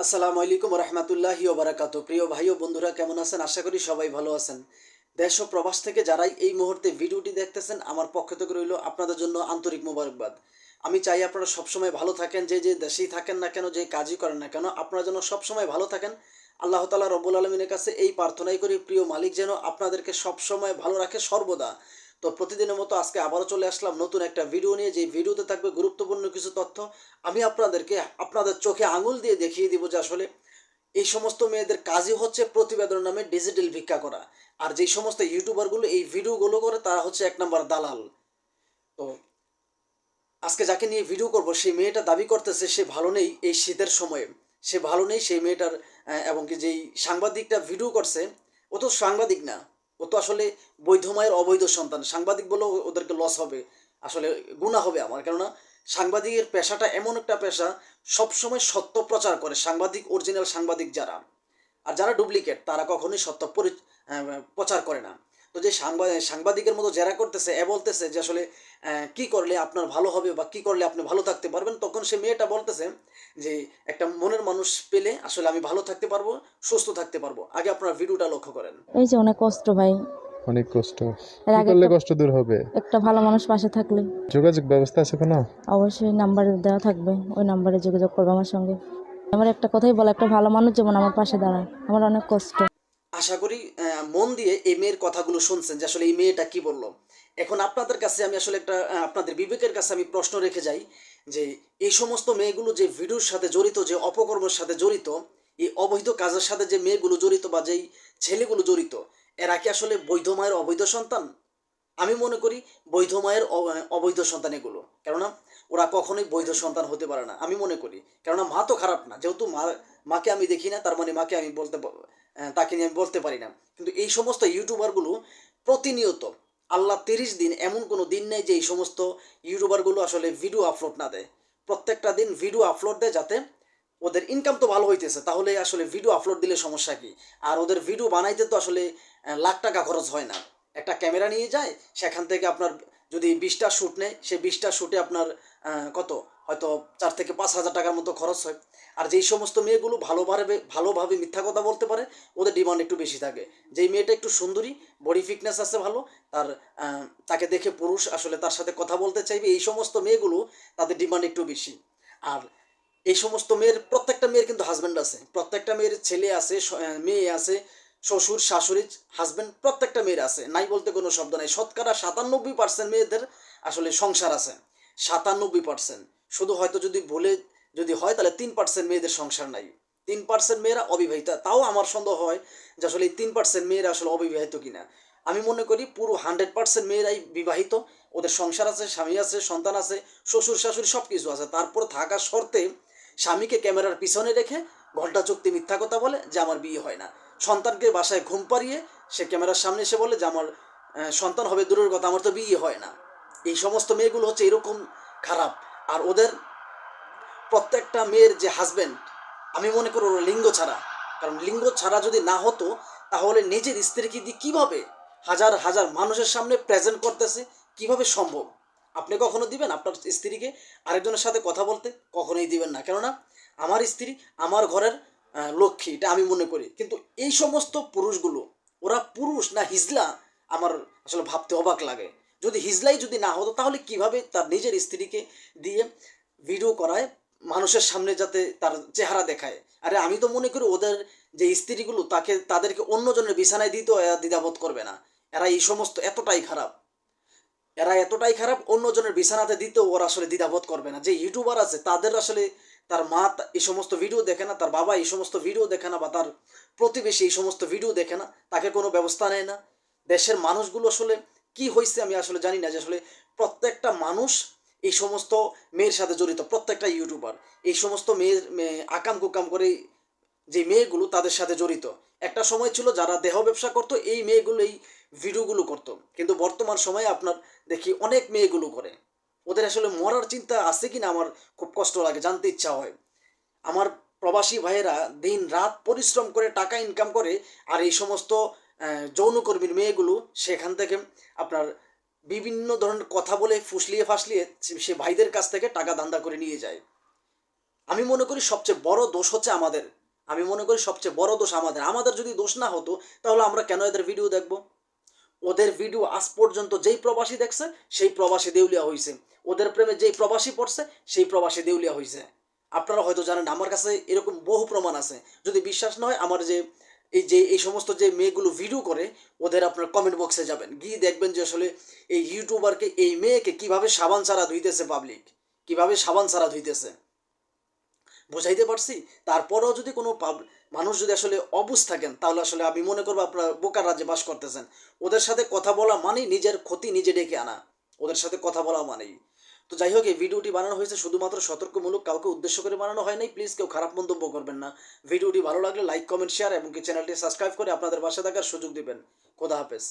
আসসালামু আলাইকুম রহমতুল্লাহি ওবারাকাতু। প্রিয় ভাই ও বন্ধুরা, কেমন আছেন? আশা করি সবাই ভালো আছেন। দেশ ও প্রবাস থেকে যারাই এই মুহূর্তে ভিডিওটি দেখতেছেন, আমার পক্ষ থেকে রইল আপনাদের জন্য আন্তরিক মোবারকবাদ। আমি চাই আপনারা সবসময় ভালো থাকেন, যে যে দেশেই থাকেন না কেন, যে কাজই করেন না কেন, আপনারা যেন সবসময় ভালো থাকেন। আল্লাহ তাআলা রব্বুল আলমিনের কাছে এই প্রার্থনাই করি, প্রিয় মালিক যেন আপনাদেরকে সবসময় ভালো রাখে সর্বদা। তো প্রতিদিনের মতো আজকে আবারও চলে আসলাম নতুন একটা ভিডিও নিয়ে। যে ভিডিওতে থাকবে গুরুত্বপূর্ণ কিছু তথ্য। আমি আপনাদেরকে আপনাদের চোখে আঙুল দিয়ে দেখিয়ে দিব যে আসলে এই সমস্ত মেয়েদের কাজই হচ্ছে প্রতিবেদন নামে ডিজিটাল ভিক্ষা করা। আর যেই সমস্ত ইউটিউবারগুলো এই ভিডিওগুলো করে তারা হচ্ছে এক নম্বর দালাল। তো আজকে যাকে নিয়ে ভিডিও করব সেই মেয়েটা দাবি করতেছে সে ভালো নেই এই শীতের সময়ে। সে ভালো নেই সেই মেয়েটার। এবং কি যেই সাংবাদিকটা ভিডিও করছে, ও তো সাংবাদিক না, ও তো আসলে বৈধ মায়ের অবৈধ সন্তান। সাংবাদিক বলেও ওদেরকে লস হবে, আসলে গুনাহ হবে আমার। কেননা সাংবাদিকের পেশাটা এমন একটা পেশা, সবসময় সত্য প্রচার করে সাংবাদিক, অরিজিনাল সাংবাদিক যারা। আর যারা ডুপ্লিকেট তারা কখনোই সত্য প্রচার করে না। তো যে সাংবাদিকের মতো যারা করতেছে, এ বলতেছে যে আসলে কি করলে আপনার ভালো হবে বা কি করলে আপনি ভালো থাকতে পারবেন, তখন সে মেয়েটা বলতেছে যে একটা মনের মানুষ পেলে আসলে আমি ভালো থাকতে পারবো, সুস্থ থাকতে পারবো। আগে আপনার ভিডিওটা লক্ষ্য করেন। এই যে অনেক কষ্ট ভাই। অনেক কষ্ট। এর কি আগে করলে একটা কষ্ট দূর হবে? একটা ভালো মানুষ পাশে থাকলে যোগাযোগ ব্যবস্থা আছে কোনো? অবশ্যই নাম্বার দেওয়া থাকবে, ওই নাম্বারে যোগাযোগ করবে আমার সঙ্গে। আমার একটা কথাই বলা, একটা ভালো মানুষ যেমন আমার পাশে দাঁড়ায়। আমার অনেক কষ্ট। আশা করি মন দিয়ে এই মেয়ের কথাগুলো শুনছেন যে আসলে এই মেয়েটা কি বললো। এখন আপনাদের কাছে আমি আসলে একটা আপনাদের বিবেকের কাছে আমি প্রশ্ন রেখে যাই যে এই সমস্ত মেয়েগুলো যে ভিডিওর সাথে জড়িত, যে অপকর্মের সাথে জড়িত, এই অবৈধ কাজের সাথে যে মেয়েগুলো জড়িত বা যেই ছেলেগুলো জড়িত, এরা কি আসলে বৈধ মায়ের অবৈধ সন্তান? আমি মনে করি বৈধ মায়ের অবৈধ সন্তান এগুলো। কেননা ওরা কখনোই বৈধ সন্তান হতে পারে না আমি মনে করি। কেননা মা তো খারাপ না, যেহেতু মাকে আমি দেখি না, তার মানে মাকে আমি তাকে নিয়ে আমি বলতে পারি না। কিন্তু এই সমস্ত ইউটিউবারগুলো প্রতিনিয়ত, আল্লাহ 30 দিন এমন কোনো দিন নেই যে এই সমস্ত ইউটিউবারগুলো আসলে ভিডিও আপলোড না দেয়। প্রত্যেকটা দিন ভিডিও আপলোড দেয়, যাতে ওদের ইনকাম তো ভালো হইতেছে, তাহলে আসলে ভিডিও আপলোড দিলে সমস্যা কি? আর ওদের ভিডিও বানাইতে তো আসলে লাখ টাকা খরচ হয় না। একটা ক্যামেরা নিয়ে যায়, সেখান থেকে আপনার যদি 20টা শ্যুট নেয়, সেই 20টা শ্যুটে আপনার কত, হয়তো 4 থেকে 5 হাজার টাকার মতো খরচ হয়। আর যেই সমস্ত মেয়েগুলো ভালোভাবে মিথ্যা কথা বলতে পারে, ওদের ডিমান্ড একটু বেশি থাকে। যেই মেয়েটা একটু সুন্দরী, বডি ফিটনেস আছে ভালো, তার তাকে দেখে পুরুষ আসলে তার সাথে কথা বলতে চাইবে, এই সমস্ত মেয়েগুলো তাদের ডিমান্ড একটু বেশি। আর এই সমস্ত মেয়ের, প্রত্যেকটা মেয়ের কিন্তু হাজব্যান্ড আছে, প্রত্যেকটা মেয়ের ছেলে আছে, মেয়ে আছে, শ্বশুর শাশুড়ি হাজব্যান্ড প্রত্যেকটা মেয়ের আছে, নাই বলতে কোনো শব্দ নাই। শতকরা 97% মেয়েদের আসলে সংসার আছে, 97%। শুধু হয়তো যদি হয় তাহলে 3% মেয়েদের সংসার নাই। 3% মেয়েরা অবিবাহিতা। তাও আমার সন্দেহ হয় যে আসলে এই 3% মেয়েরা আসলে অবিবাহিত কিনা। আমি মনে করি পুরো 100% মেয়েরাই বিবাহিত, ওদের সংসার আছে, স্বামী আছে, সন্তান আছে, শ্বশুর শাশুড়ি সব কিছু আছে। তারপর থাকা শর্তে স্বামীকে ক্যামেরার পিছনে রেখে ঘন্টা চুক্তি মিথ্যা কথা বলে যে আমার বিয়ে হয় না। সন্তানকে বাসায় ঘুম পাড়িয়ে সে ক্যামেরার সামনে এসে বলে যে আমার সন্তান হবে দূরের কথা, আমার তো বিয়ে হয় না। এই সমস্ত মেয়েগুলো হচ্ছে এরকম খারাপ। আর ওদের প্রত্যেকটা মেয়ের যে হাজব্যান্ড, আমি মনে করি ওরা লিঙ্গ ছাড়া। কারণ লিঙ্গ ছাড়া যদি না হতো, তাহলে নিজের স্ত্রীকে দিয়ে কীভাবে হাজার হাজার মানুষের সামনে প্রেজেন্ট করতেছে, কিভাবে সম্ভব? আপনি কখনো দিবেন আপনার স্ত্রীকে আরেকজনের সাথে কথা বলতে? কখনোই দিবেন না। কেননা আমার স্ত্রী আমার ঘরের লক্ষ্মী, এটা আমি মনে করি। কিন্তু এই সমস্ত পুরুষগুলো, ওরা পুরুষ না হিজলা, আমার আসলে ভাবতে অবাক লাগে। যদি হিজলাই যদি না হতো, তাহলে কিভাবে তার নিজের স্ত্রীকে দিয়ে ভিডিও করায় মানুষের সামনে, যাতে তার চেহারা দেখায়? আরে আমি তো মনে করি ওদের যে স্ত্রীগুলো, তাদেরকে অন্যজনের বিছানায় দিতেও এরা দ্বিধাবোধ করবে না। এরা এই সমস্ত এতটাই খারাপ, অন্যজনের বিছানাতে দিতেও ওরা আসলে দ্বিধাবোধ করবে না। যে ইউটিউবার আছে তাদের আসলে তার মা এই সমস্ত ভিডিও দেখে না, তার বাবা এই সমস্ত ভিডিও দেখে না, বা তার প্রতিবেশী এই সমস্ত ভিডিও দেখে না, তাকে কোনো ব্যবস্থা নেয় না। দেশের মানুষগুলো আসলে কি হয়েছে আমি আসলে জানি না, যে আসলে প্রত্যেকটা মানুষ এই সমস্ত মেয়ের সাথে জড়িত, প্রত্যেকটা ইউটিউবার এই সমস্ত আকাম কুকাম করে যে মেয়েগুলো তাদের সাথে জড়িত। একটা সময় ছিল যারা দেহ ব্যবসা করতো, এই মেয়েগুলো এই ভিডিওগুলো করতো। কিন্তু বর্তমান সময়ে আপনার দেখি অনেক মেয়েগুলো করে। ওদের আসলে মরার চিন্তা আছে কি না আমার খুব কষ্ট লাগে, জানতে ইচ্ছা হয়। আমার প্রবাসী ভাইয়েরা দিন রাত পরিশ্রম করে টাকা ইনকাম করে, আর এই সমস্ত যৌনকর্মীর মেয়েগুলো সেখান থেকে আপনার বিভিন্ন ধরনের কথা বলে ফুসলিয়ে ফাসলিয়ে সে ভাইদের কাছ থেকে টাকা ধান্দা করে নিয়ে যায়। আমি মনে করি সবচেয়ে বড় দোষ হচ্ছে আমাদের। আমি মনে করি সবচেয়ে বড় দোষ আমাদের। আমাদের যদি দোষ না হতো তাহলে আমরা কেন এদের ভিডিও দেখব? ওদের ভিডিও আজ পর্যন্ত যেই প্রবাসী দেখছে সেই প্রবাসী দেউলিয়া হয়েছে, ওদের প্রেমে যেই প্রবাসী পড়ছে সেই প্রবাসী দেউলিয়া হয়েছে। আপনারা হয়তো জানেন, আমার কাছে এরকম বহু প্রমাণ আছে। যদি বিশ্বাস না হয়, আমার এই সমস্ত যে মেয়েগুলো ভিডিও করে ওদের আপনার কমেন্ট বক্সে যাবেন, গিয়ে দেখবেন যে আসলে এই ইউটিউবারকে, এই মেয়েকে কিভাবে সাবান ছাড়া ধুইতেছে পাবলিক, কিভাবে সাবান ছাড়া ধুইতেছে। বুঝাইতে পারছি? তারপরেও যদি কোনো মানুষ যদি আসলে অবুঝ থাকেন, তাহলে আসলে আমি মনে করবো আপনারা বোকার রাজ্যে বাস করতেছেন। ওদের সাথে কথা বলা মানেই নিজের ক্ষতি নিজে ডেকে আনা, ওদের সাথে কথা বলা মানেই। তো যাই হোক, এই ভিডিওটি বানানো হয়েছে শুধুমাত্র সতর্কমূলক, কাউকে উদ্দেশ্য করে বানানো হয় নাই। প্লিজ কেউ খারাপ মন্তব্য করবেন না। ভিডিওটি ভালো লাগলে লাইক, কমেন্ট, শেয়ার এবং চ্যানেলটি সাবস্ক্রাইব করে আপনাদের পাশে থাকার সুযোগ দিবেন। খোদা হাফেজ।